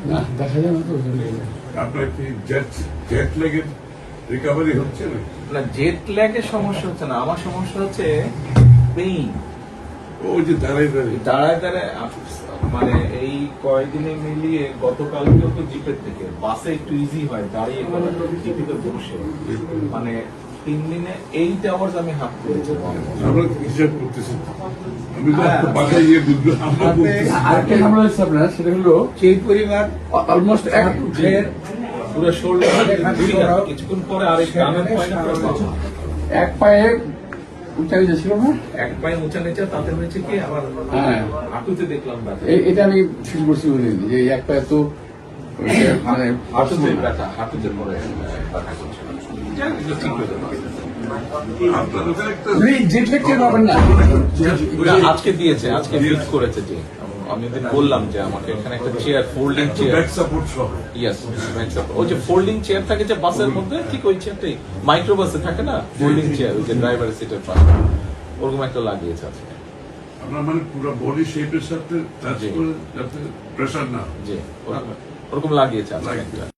না দেখা যায় না তো। আপনার কি জেট লেগের রিকভারি হচ্ছে না? না, জেট ল্যাগের সমস্যা হচ্ছে না, আমার সমস্যা হচ্ছে পেইন। ওই যে দাঁড়াই দাঁড়ায় দাঁড়ায় মানে এই কয়েকদিনে মিলিয়ে গতকালকেও তো জিপের থেকে বাসে একটু ইজি হয়, দাঁড়িয়ে জিপিতে বসে মানে 3 দিনে 8 আওয়ার্স আমি হাত করেছি। আমরা হিসাব করতেছি, আমি তো বাসায় গিয়ে বুঝবো। আমরা বলতেছি আরেকটা ঝামেলা হচ্ছে আপনার, সেটা হলো সেই পরিবার অলমোস্ট এক পুরো শোল্ডার কিছুক্ষণ পরে আরেক টানের পয়না এক পায়ে উঁচা নিচে ছিল না। এক পায়ে উঁচা নিচা, তাতে হয়েছে কি আবার হ্যাঁ, হাঁটুতে দেখলাম ব্যথা। এটা আমি ফিল করছি বলিনি যে এই এক পায়ে তো মানে হাঁটুতে ব্যথা, হাঁটুতে পরে ব্যথা করছে। যাই হোক, এগুলো ঠিক হয়ে যাবে। আপনার ওখানে একটা জেট ল্যাগ টের পাবেন না। না, আজকে দিয়েছে, আজকে ফিট করেছে। যে আমি ওদের বললাম যে আমাকে এখানে একটা chair, folding chair, back support সহ ইয়েস, ওই যে ফোল্ডিং চেয়ার থাকে যে বাসের মধ্যে, ঠিক ওই চেয়ারটাই মাইক্রো বাসে থাকে না, ফোল্ডিং চেয়ার, ওই যে ড্রাইভারের সিটের পাশে, ওরকম একটা লাগিয়েছে আজকে। আপনার মানে পুরো বডি শেপের সাথে টাচ জি। করে যাতে প্রেসার না হয়। জি, ওরকম লাগিয়েছে আজকে একটা।